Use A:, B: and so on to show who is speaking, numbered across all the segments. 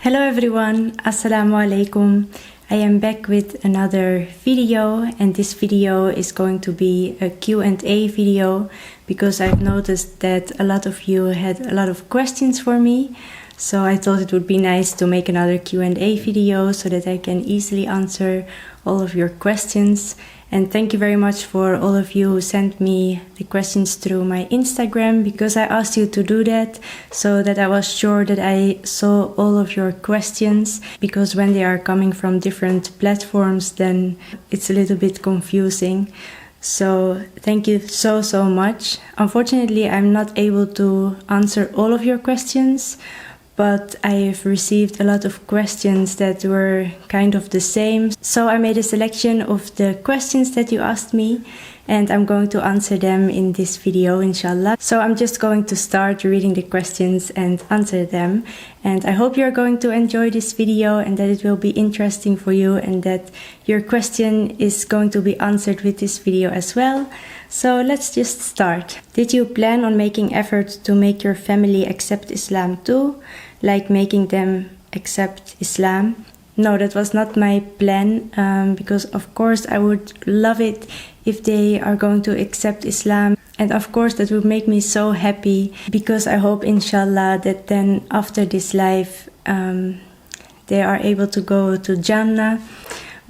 A: Hello everyone, Assalamu alaikum. I am back with another video, and this video is going to be a Q&A video because I've noticed that a lot of you had a lot of questions for me. So I thought it would be nice to make another Q&A video so that I can easily answer all of your questions. And thank you very much for all of you who sent me the questions through my Instagram, because I asked you to do that so that I was sure that I saw all of your questions, because when they are coming from different platforms then it's a little bit confusing. So thank you so much. Unfortunately, I'm not able to answer all of your questions, but I've received a lot of questions that were kind of the same. So I made a selection of the questions that you asked me, and I'm going to answer them in this video, inshallah. So I'm just going to start reading the questions and answer them. And I hope you're going to enjoy this video and that it will be interesting for you and that your question is going to be answered with this video as well. So let's just start. Did you plan on making efforts to make your family accept Islam too? Like making them accept Islam? No, that was not my plan, because of course I would love it if they are going to accept Islam. And of course that would make me so happy, because I hope inshallah that then after this life they are able to go to Jannah.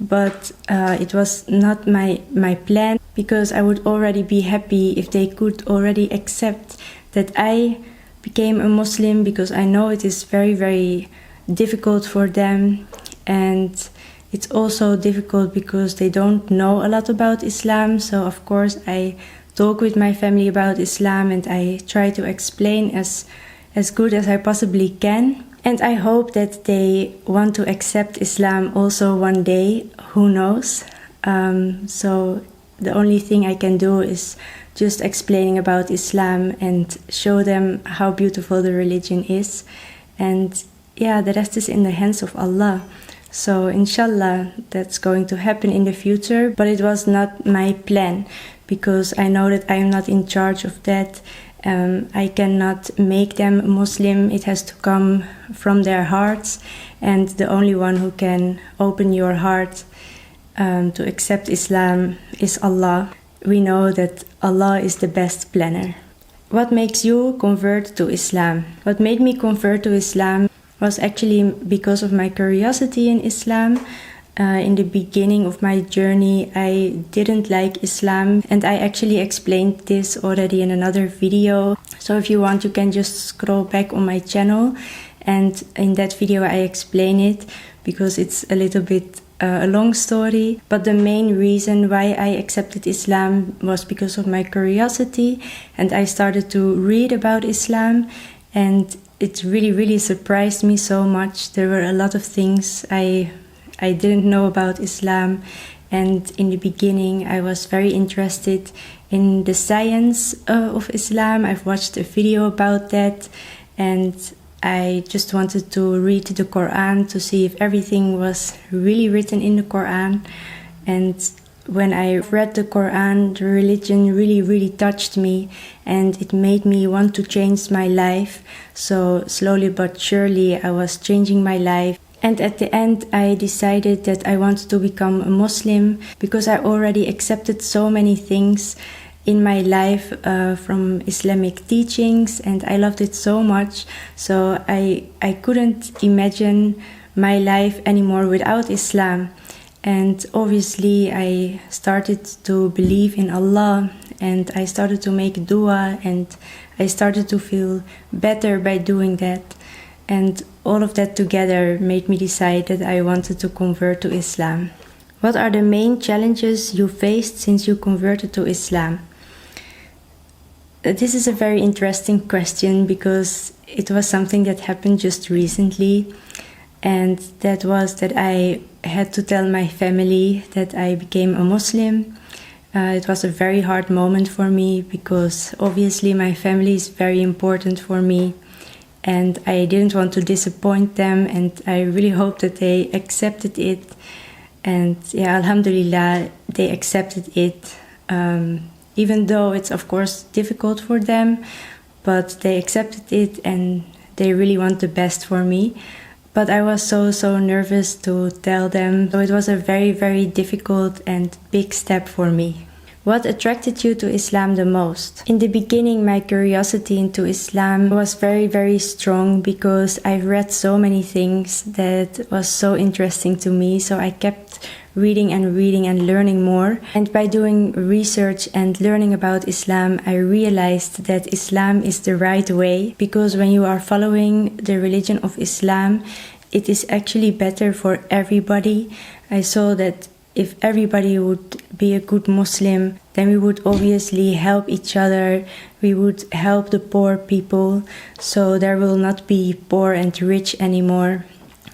A: But it was not my plan, because I would already be happy if they could already accept that I became a Muslim, because I know it is very difficult for them, and it's also difficult because they don't know a lot about Islam. So of course I talk with my family about Islam and I try to explain as good as I possibly can. And I hope that they want to accept Islam also one day, who knows. So the only thing I can do is just explaining about Islam and show them how beautiful the religion is. And yeah, the rest is in the hands of Allah. So inshallah that's going to happen in the future, but it was not my plan, because I know that I am not in charge of that. I cannot make them Muslim. It has to come from their hearts, and the only one who can open your heart to accept Islam is Allah. We know that Allah is the best planner. What makes you convert to Islam? What made me convert to Islam was actually because of my curiosity in Islam. In the beginning of my journey, I didn't like Islam, and I actually explained this already in another video. So if you want, you can just scroll back on my channel, and in that video I explain it, because it's a little bit a long story. But the main reason why I accepted Islam was because of my curiosity, and I started to read about Islam, and it really surprised me so much. There were a lot of things I didn't know about Islam, and in the beginning I was very interested in the science of Islam. I've watched a video about that, and I just wanted to read the Qur'an to see if everything was really written in the Qur'an. And when I read the Qur'an, the religion really touched me, and it made me want to change my life. So slowly but surely I was changing my life. And at the end I decided that I wanted to become a Muslim, because I already accepted so many things in my life from Islamic teachings, and I loved it so much. So I couldn't imagine my life anymore without Islam. And obviously I started to believe in Allah, and I started to make dua, and I started to feel better by doing that. And all of that together made me decide that I wanted to convert to Islam. What are the main challenges you faced since you converted to Islam? This is a very interesting question, because it was something that happened just recently, and that was that I had to tell my family that I became a Muslim. It was a very hard moment for me, because obviously my family is very important for me, and I didn't want to disappoint them, and I really hope that they accepted it. And yeah, alhamdulillah, they accepted it, even though it's of course difficult for them, but they accepted it and they really want the best for me. But I was so nervous to tell them. So it was a very difficult and big step for me. What attracted you to Islam the most? In the beginning, my curiosity into Islam was very strong because I read so many things that was so interesting to me. So I kept reading and learning more. And by doing research and learning about Islam, I realized that Islam is the right way, because when you are following the religion of Islam, it is actually better for everybody. I saw that if everybody would be a good Muslim, then we would obviously help each other. We would help the poor people. So there will not be poor and rich anymore.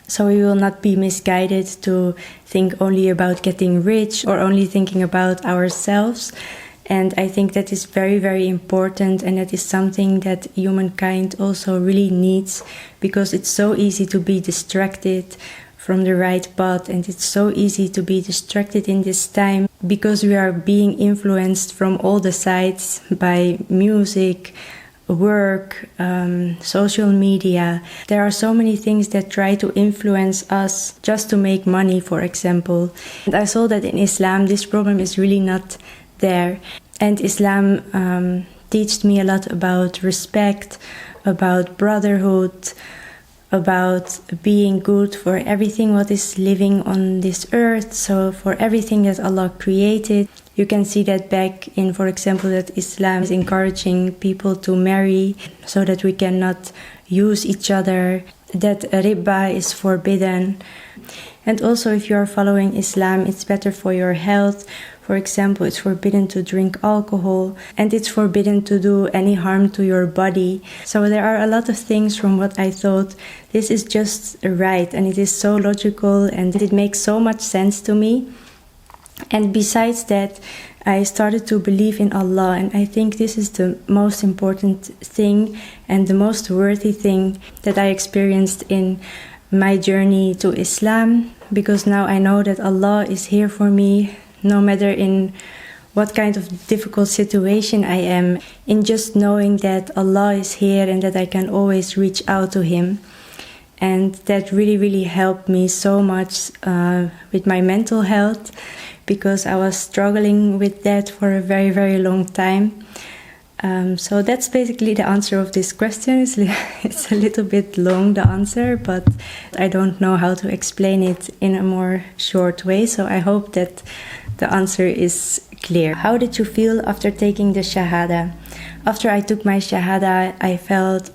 A: So we will not be misguided to think only about getting rich or only thinking about ourselves. And I think that is very important, and that is something that humankind also really needs, because it's so easy to be distracted from the right path, and it's so easy to be distracted in this time because we are being influenced from all the sides by music, work, social media. There are so many things that try to influence us just to make money, for example. And I saw that in Islam this problem is really not there. And Islam taught me a lot about respect, about brotherhood, about being good for everything what is living on this earth, so for everything that Allah created. You can see that back in, for example, that Islam is encouraging people to marry so that we cannot use each other, that riba is forbidden. And also, if you are following Islam, it's better for your health. For example, it's forbidden to drink alcohol, and it's forbidden to do any harm to your body. So there are a lot of things from what I thought, this is just right, and it is so logical, and it makes so much sense to me. And besides that, I started to believe in Allah, and I think this is the most important thing and the most worthy thing that I experienced in my journey to Islam, because now I know that Allah is here for me, no matter in what kind of difficult situation I am, in just knowing that Allah is here and that I can always reach out to Him. And that really helped me so much with my mental health, because I was struggling with that for a very long time. So that's basically the answer of this question. It's a little bit long, the answer, but I don't know how to explain it in a more short way. So I hope that the answer is clear. How did you feel after taking the Shahada? After I took my Shahada, I felt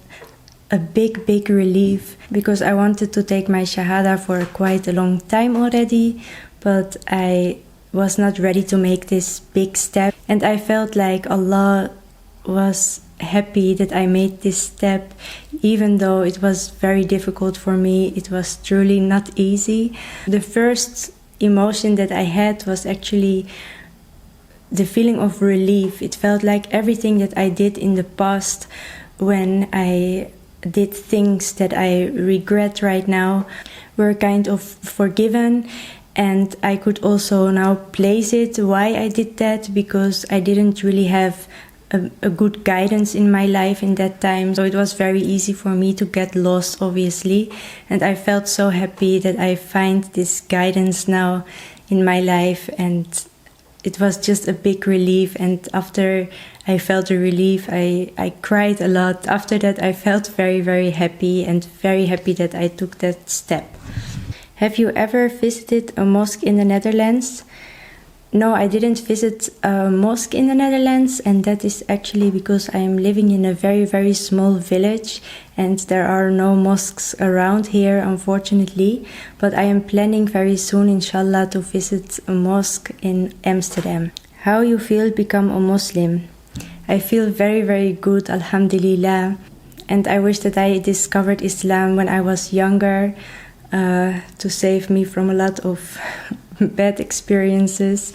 A: a big relief, because I wanted to take my Shahada for quite a long time already, but I was not ready to make this big step. And I felt like Allah was happy that I made this step, even though it was very difficult for me. It was truly not easy. The first emotion that I had was actually the feeling of relief. It felt like everything that I did in the past, when I did things that I regret right now, were kind of forgiven. And I could also now place it why I did that, because I didn't really have a good guidance in my life in that time. So it was very easy for me to get lost, obviously. And I felt so happy that I find this guidance now in my life. And it was just a big relief. And after I felt the relief, I cried a lot. After that, I felt very happy, and very happy that I took that step. Have you ever visited a mosque in the Netherlands? No, I didn't visit a mosque in the Netherlands, and that is actually because I am living in a very small village and there are no mosques around here, unfortunately. But I am planning very soon, inshallah, to visit a mosque in Amsterdam. How you feel become a Muslim? I feel very good, alhamdulillah. And I wish that I discovered Islam when I was younger, to save me from a lot of bad experiences,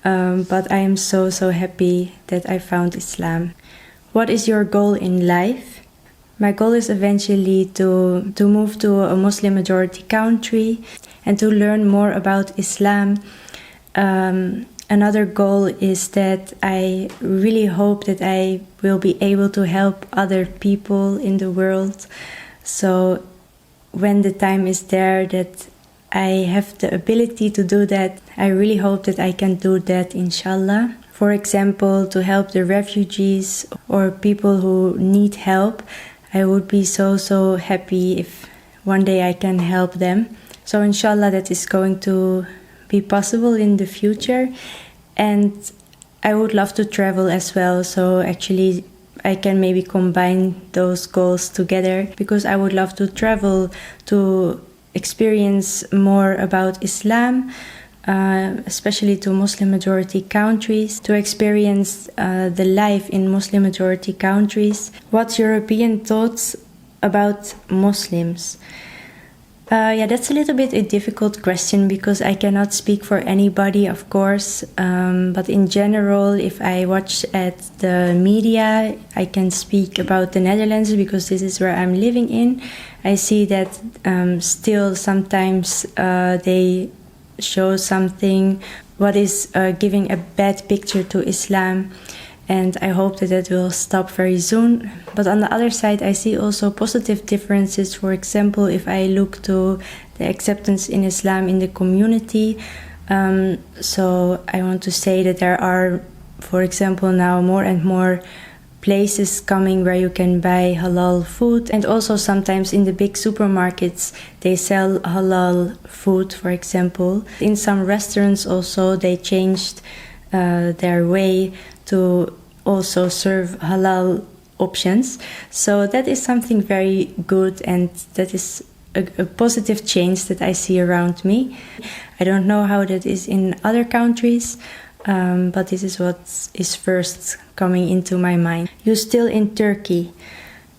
A: but I am so happy that I found Islam. What is your goal in life? My goal is eventually to move to a Muslim majority country and to learn more about Islam. Another goal is that I really hope that I will be able to help other people in the world. So when the time is there that I have the ability to do that, I really hope that I can do that, inshallah. For example, to help the refugees or people who need help. I would be so happy if one day I can help them. So inshallah that is going to be possible in the future. And I would love to travel as well. So actually I can maybe combine those goals together, because I would love to travel to experience more about Islam, especially to Muslim majority countries, to experience the life in Muslim majority countries. What's European thoughts about Muslims? Yeah, that's a little bit a difficult question, because I cannot speak for anybody, of course. But in general, if I watch at the media, I can speak about the Netherlands, because this is where I'm living in. I see that still sometimes they show something what is giving a bad picture to Islam. And I hope that that will stop very soon. But on the other side, I see also positive differences. For example, if I look to the acceptance in Islam in the community. So I want to say that there are, for example, now more and more places coming where you can buy halal food. And also sometimes in the big supermarkets, they sell halal food, for example. In some restaurants also, they changed their way to also serve halal options. So that is something very good, and that is a positive change that I see around me. I don't know how that is in other countries, but this is what is first coming into my mind. You still in Turkey?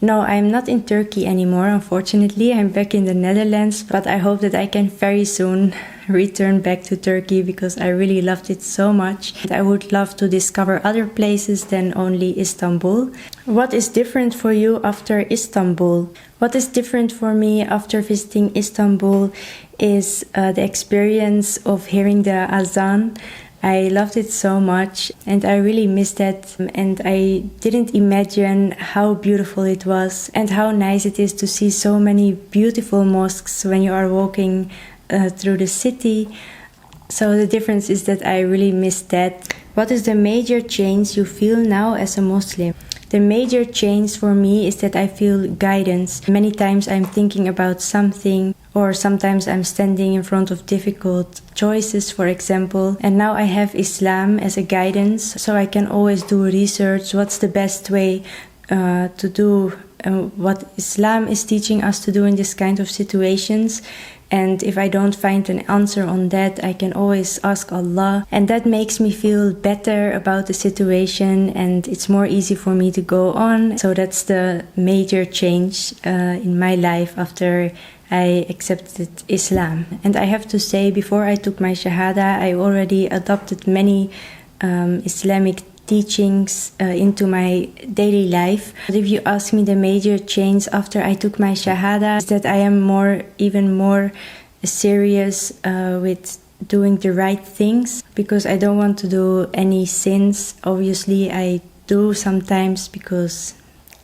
A: No, I'm not in Turkey anymore, unfortunately. I'm back in the Netherlands, but I hope that I can very soon return back to Turkey, because I really loved it so much. I would love to discover other places than only Istanbul. What is different for you after Istanbul? What is different for me after visiting Istanbul is the experience of hearing the azan. I loved it so much, and I really missed that, and I didn't imagine how beautiful it was and how nice it is to see so many beautiful mosques when you are walking through the city. So the difference is that I really missed that. What is the major change you feel now as a Muslim? The major change for me is that I feel guidance. Many times I'm thinking about something, or sometimes I'm standing in front of difficult choices, for example. And now I have Islam as a guidance, so I can always do research. What's the best way to do what Islam is teaching us to do in this kind of situations? And if I don't find an answer on that, I can always ask Allah. And that makes me feel better about the situation, and it's more easy for me to go on. So that's the major change in my life after I accepted Islam. And I have to say, before I took my Shahada, I already adopted many Islamic teachings into my daily life. But if you ask me the major change after I took my Shahada, is that I am even more serious with doing the right things, because I don't want to do any sins. Obviously I do sometimes, because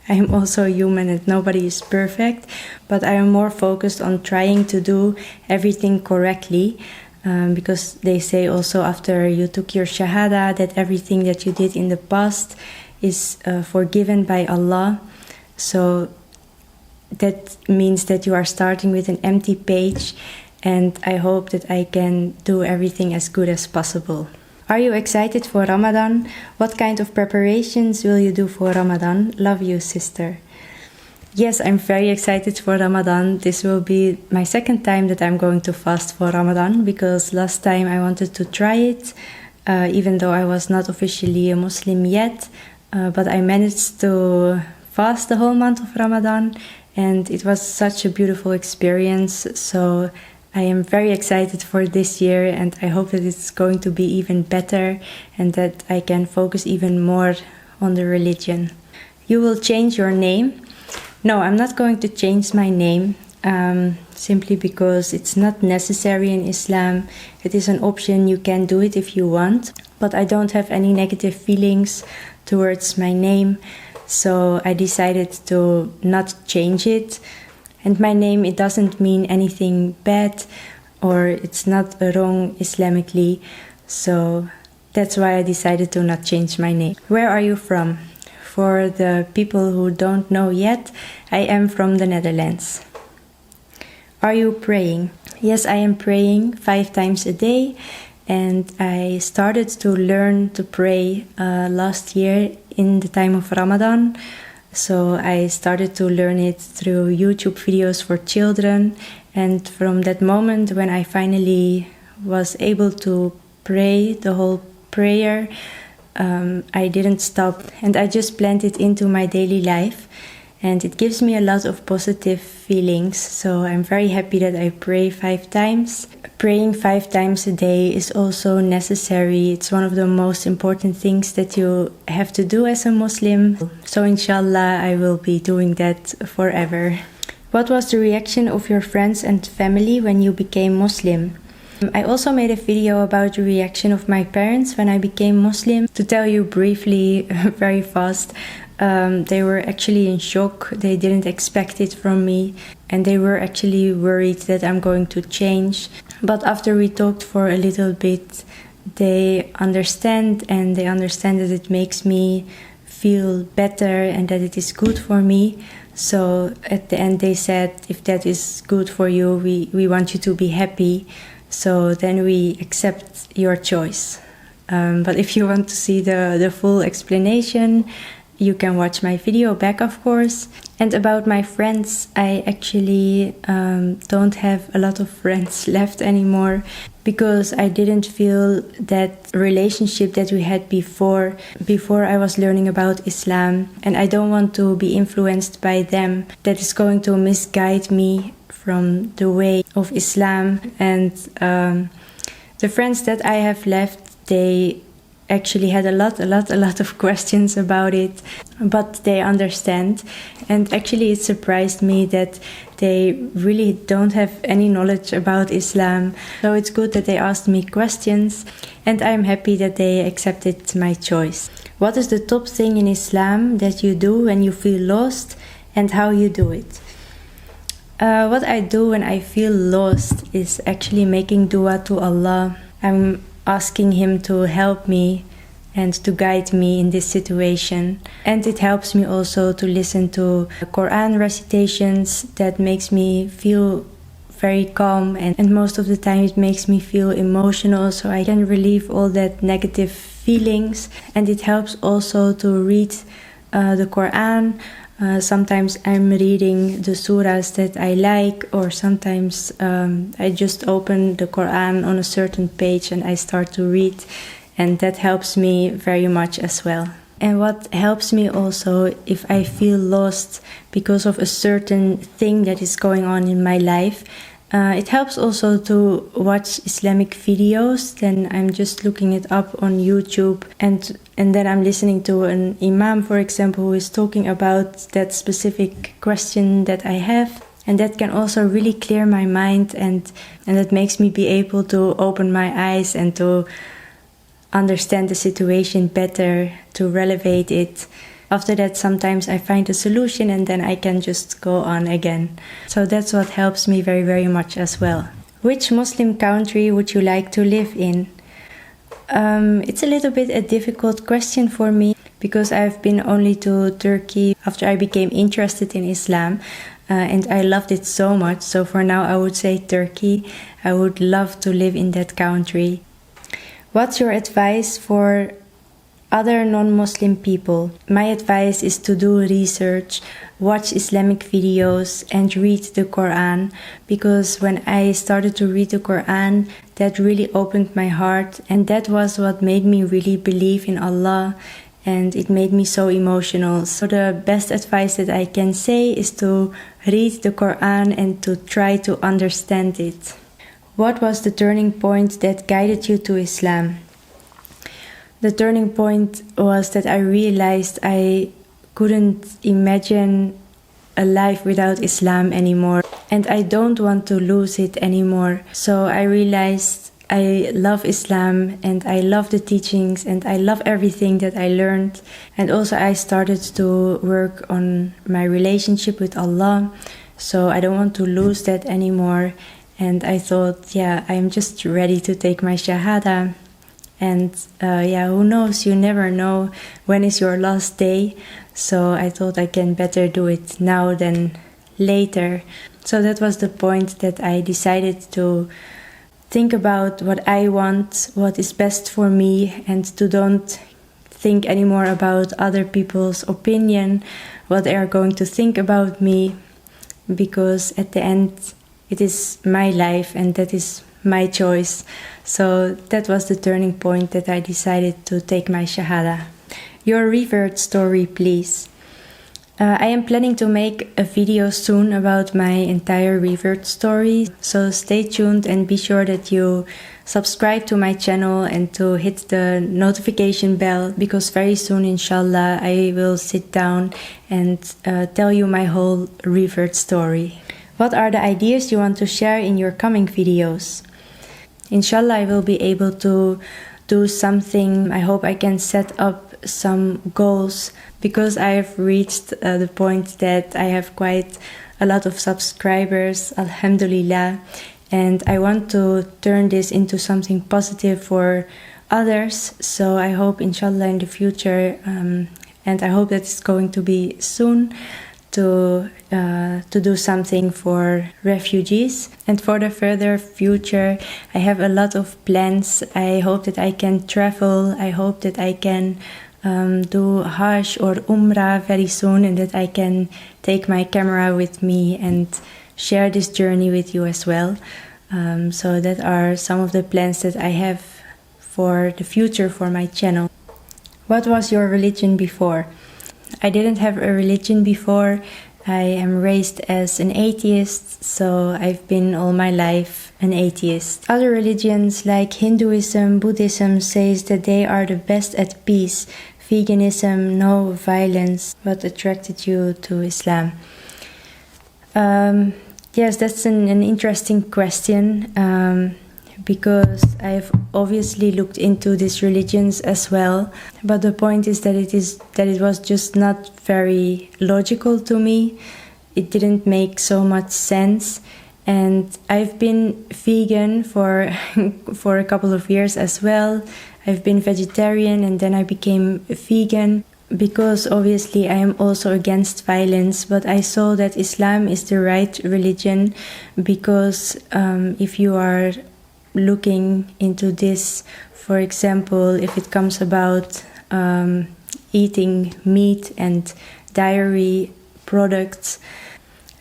A: I'm also human and nobody is perfect, but I am more focused on trying to do everything correctly. Because they say also after you took your Shahada that everything that you did in the past is forgiven by Allah. So that means that you are starting with an empty page, and I hope that I can do everything as good as possible. Are you excited for Ramadan? What kind of preparations will you do for Ramadan? Love you, sister. Yes, I'm very excited for Ramadan. This will be my second time that I'm going to fast for Ramadan, because last time I wanted to try it, even though I was not officially a Muslim yet. But I managed to fast the whole month of Ramadan, and it was such a beautiful experience. So I am very excited for this year, and I hope that it's going to be even better and that I can focus even more on the religion. You will change your name? No, I'm not going to change my name, simply because it's not necessary in Islam. It is an option, you can do it if you want, but I don't have any negative feelings towards my name, so I decided to not change it. And my name, it doesn't mean anything bad, or it's not wrong Islamically. So that's why I decided to not change my name. Where are you from? For the people who don't know yet, I am from the Netherlands. Are you praying? Yes, I am praying 5 times a day, and I started to learn to pray last year in the time of Ramadan. So I started to learn it through YouTube videos for children, and from that moment when I finally was able to pray the whole prayer, I didn't stop, and I just planned it into my daily life, and it gives me a lot of positive feelings. So I'm very happy that I pray 5 times. Praying 5 times a day is also necessary. It's one of the most important things that you have to do as a Muslim. So inshallah, I will be doing that forever. What was the reaction of your friends and family when you became Muslim? I also made a video about the reaction of my parents when I became Muslim. To tell you briefly, very fast, they were actually in shock. They didn't expect it from me, and they were actually worried that I'm going to change. But after we talked for a little bit, they understand, and they understand that it makes me feel better and that it is good for me. So at the end they said, if that is good for you, we want you to be happy. So then we accept your choice. But if you want to see the full explanation, you can watch my video back, of course. And about my friends, I actually don't have a lot of friends left anymore, because I didn't feel that relationship that we had before I was learning about Islam. And I don't want to be influenced by them. That is going to misguide me from the way of Islam. And the friends that I have left, they actually had a lot of questions about it, but they understand. And actually it surprised me that they really don't have any knowledge about Islam. So it's good that they asked me questions, and I'm happy that they accepted my choice. What is the top thing in Islam that you do when you feel lost, and how you do it? What I do when I feel lost is actually making dua to Allah. I'm asking Him to help me and to guide me in this situation. And it helps me also to listen to Qur'an recitations. That makes me feel very calm, and most of the time it makes me feel emotional, so I can relieve all that negative feelings. And it helps also to read the Qur'an. Sometimes I'm reading the surahs that I like, or sometimes I just open the Quran on a certain page and I start to read, and that helps me very much as well. And what helps me also, if I feel lost because of a certain thing that is going on in my life, it helps also to watch Islamic videos. Then I'm just looking it up on YouTube, and then I'm listening to an imam, for example, who is talking about that specific question that I have. And that can also really clear my mind, and that makes me be able to open my eyes and to understand the situation better, to relevate it. After that, sometimes I find a solution, and then I can just go on again. So that's what helps me very, very much as well. Which Muslim country would you like to live in? It's a little bit a difficult question for me, because I've been only to Turkey after I became interested in Islam, and I loved it so much. So for now, I would say Turkey. I would love to live in that country. What's your advice for other non-Muslim people? My advice is to do research, watch Islamic videos, and read the Quran, because when I started to read the Quran, that really opened my heart, and that was what made me really believe in Allah, and it made me so emotional. So the best advice that I can say is to read the Quran and to try to understand it. What was the turning point that guided you to Islam? The turning point was that I realized I couldn't imagine a life without Islam anymore, and I don't want to lose it anymore. So I realized I love Islam, and I love the teachings, and I love everything that I learned. And also I started to work on my relationship with Allah, So I don't want to lose that anymore. And I thought, yeah, I'm just ready to take my Shahada. And yeah, who knows, you never know when is your last day. So I thought I can better do it now than later. So that was the point that I decided to think about what I want, what is best for me, and to don't think anymore about other people's opinion, what they are going to think about me, because at the end it is my life and that is my choice. So that was the turning point that I decided to take my Shahada. Your revert story, please. I am planning to make a video soon about my entire revert story, so stay tuned and be sure that you subscribe to my channel and to hit the notification bell, because very soon, inshallah, I will sit down and tell you my whole revert story. What are the ideas you want to share in your coming videos? Inshallah, I will be able to do something. I hope I can set up some goals, because I have reached the point that I have quite a lot of subscribers, alhamdulillah, and I want to turn this into something positive for others. So I hope, inshallah, in the future, and I hope that it's going to be soon, to do something for refugees. And for the further future, I have a lot of plans. I hope that I can travel. I hope that I can do Hajj or Umrah very soon, and that I can take my camera with me and share this journey with you as well. So that are some of the plans that I have for the future for my channel. What was your religion before? I didn't have a religion before. I am raised as an atheist, so I've been all my life an atheist. Other religions like Hinduism, Buddhism says that they are the best at peace. Veganism, no violence. What attracted you to Islam? Yes, that's an interesting question, because I've obviously looked into these religions as well, but the point is that it was just not very logical to me. It didn't make so much sense, and I've been vegan for a couple of years as well. I've been vegetarian and then I became vegan, because obviously I am also against violence, but I saw that Islam is the right religion, because if you are looking into this, for example, if it comes about eating meat and dairy products,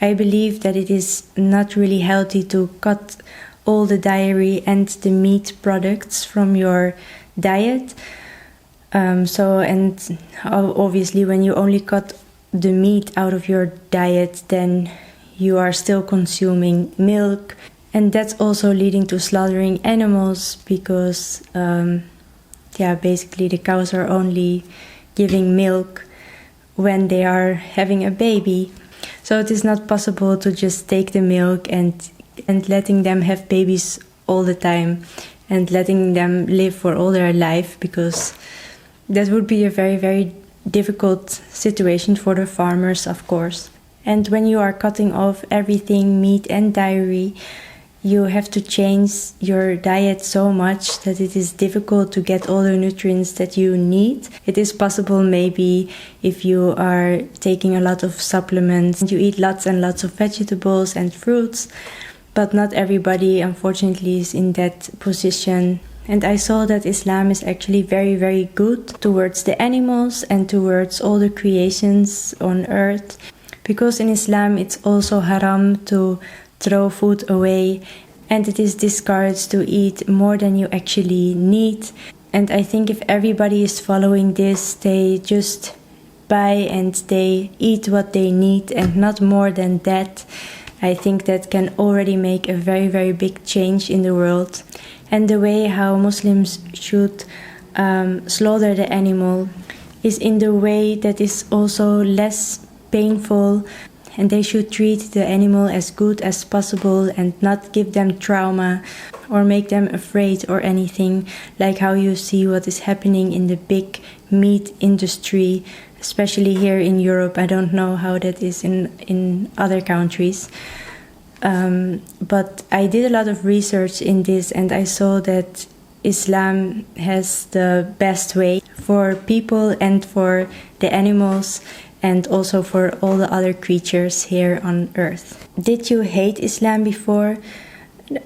A: I believe that it is not really healthy to cut all the dairy and the meat products from your diet. And obviously when you only cut the meat out of your diet, then you are still consuming milk. And that's also leading to slaughtering animals, because basically the cows are only giving milk when they are having a baby. So it is not possible to just take the milk and letting them have babies all the time and letting them live for all their life, because that would be a very, very difficult situation for the farmers, of course. And when you are cutting off everything, meat and dairy, you have to change your diet so much that it is difficult to get all the nutrients that you need. It is possible maybe if you are taking a lot of supplements, you eat lots and lots of vegetables and fruits, but not everybody, unfortunately, is in that position. And I saw that Islam is actually very, very good towards the animals and towards all the creations on earth. Because in Islam it's also haram to throw food away, and it is discouraged to eat more than you actually need. And I think if everybody is following this, they just buy and they eat what they need and not more than that, I think that can already make a very, very big change in the world. And the way how Muslims should slaughter the animal is in the way that is also less painful, and they should treat the animal as good as possible and not give them trauma or make them afraid or anything, like how you see what is happening in the big meat industry, especially here in Europe. I don't know how that is in other countries. But I did a lot of research in this, and I saw that Islam has the best way for people and for the animals and also for all the other creatures here on earth. Did you hate Islam before?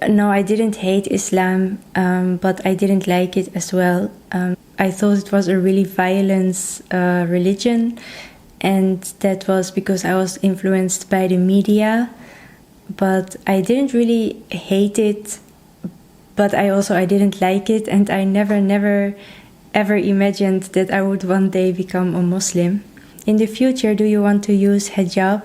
A: No, I didn't hate Islam, but I didn't like it as well. I thought it was a really violent religion, and that was because I was influenced by the media. But I didn't really hate it, but I didn't like it, and I never ever imagined that I would one day become a Muslim. In the future, do you want to use hijab?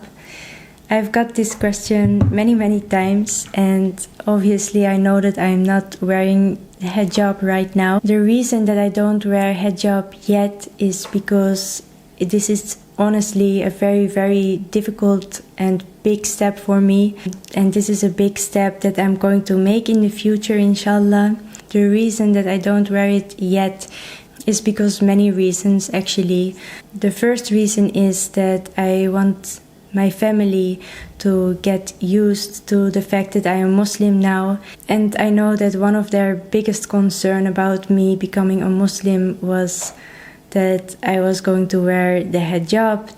A: I've got this question many times, and obviously I know that I'm not wearing hijab right now. The reason that I don't wear hijab yet is because this is honestly a very difficult and big step for me, and this is a big step that I'm going to make in the future, inshallah. The reason that I don't wear it yet is because many reasons actually. The first reason is that I want my family to get used to the fact that I am Muslim now, and I know that one of their biggest concern about me becoming a Muslim was that I was going to wear the hijab.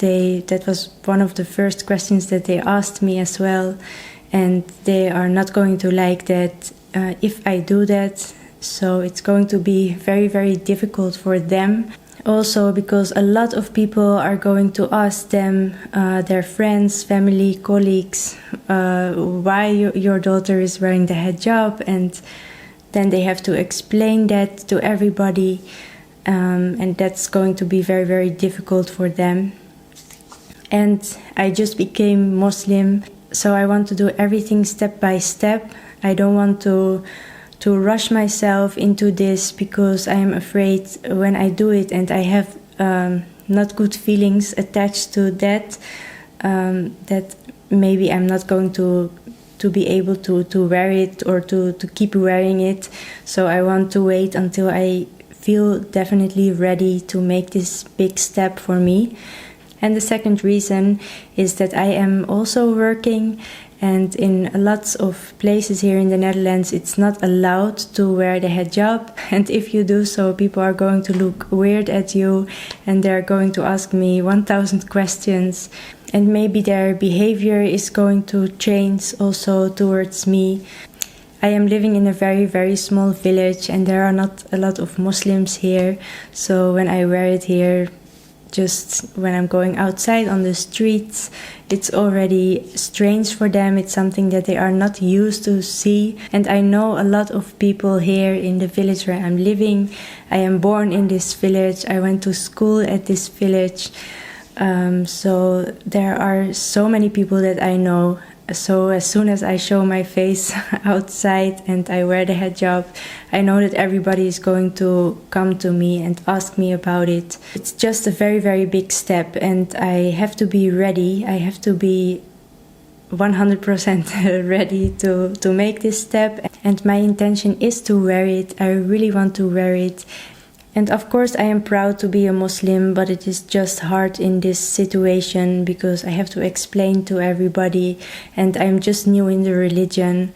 A: That was one of the first questions that they asked me as well, and they are not going to like that if I do that. So it's going to be very difficult for them. Also because a lot of people are going to ask them, their friends, family, colleagues, why your daughter is wearing the hijab, and then they have to explain that to everybody, and that's going to be very difficult for them. And I just became Muslim, so I want to do everything step by step. I don't want to rush myself into this, because I am afraid when I do it and I have not good feelings attached to that, that maybe I'm not going to be able to wear it or to keep wearing it. So I want to wait until I feel definitely ready to make this big step for me. And the second reason is that I am also working, and in lots of places here in the Netherlands it's not allowed to wear the hijab, and if you do so, people are going to look weird at you and they're going to ask me 1000 questions, and maybe their behavior is going to change also towards me. I am living in a very small village, and there are not a lot of Muslims here, so when I wear it here, just when I'm going outside on the streets, it's already strange for them. It's something that they are not used to see. And I know a lot of people here in the village where I'm living. I am born in this village. I went to school at this village. So there are so many people that I know. So as soon as I show my face outside and I wear the hijab, I know that everybody is going to come to me and ask me about it. It's just a very big step, and I have to be ready. I have to be 100% ready to make this step. And my intention is to wear it. I really want to wear it. And of course I am proud to be a Muslim, but it is just hard in this situation because I have to explain to everybody, and I'm just new in the religion.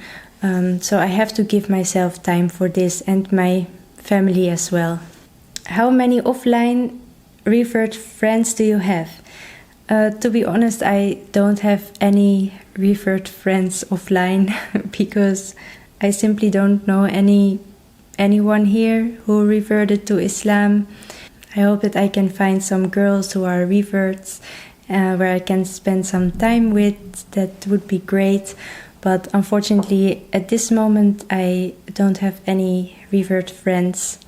A: So I have to give myself time for this, and my family as well. How many offline revert friends do you have? To be honest, I don't have any revert friends offline because I simply don't know anyone here who reverted to Islam. I hope that I can find some girls who are reverts where I can spend some time with. That would be great. But unfortunately, at this moment, I don't have any revert friends.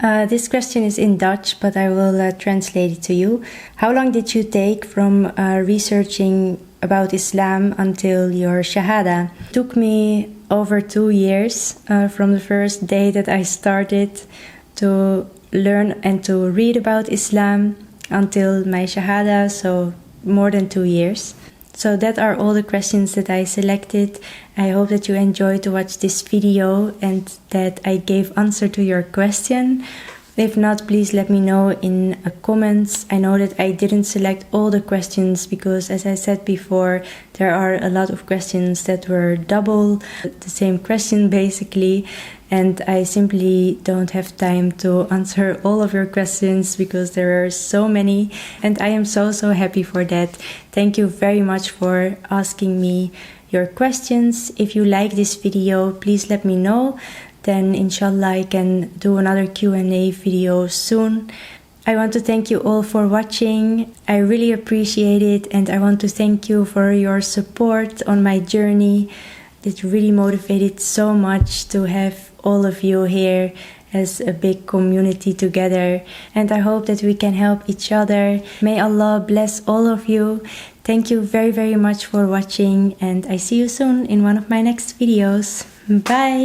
A: This question is in Dutch, but I will translate it to you. How long did you take from researching about Islam until your Shahada? It took me over 2 years from the first day that I started to learn and to read about Islam until my Shahada, so more than 2 years. So that are all the questions that I selected. I hope that you enjoyed to watch this video and that I gave answer to your question. If not, please let me know in comments. I know that I didn't select all the questions because, as I said before, there are a lot of questions that were double the same question basically, and I simply don't have time to answer all of your questions because there are so many, and I am so happy for that. Thank you very much for asking me your questions. If you like this video, please let me know. Then inshallah I can do another Q&A video soon. I want to thank you all for watching. I really appreciate it, and I want to thank you for your support on my journey. It really motivated so much to have all of you here as a big community together, and I hope that we can help each other. May Allah bless all of you. Thank you very much for watching, and I see you soon in one of my next videos. Bye!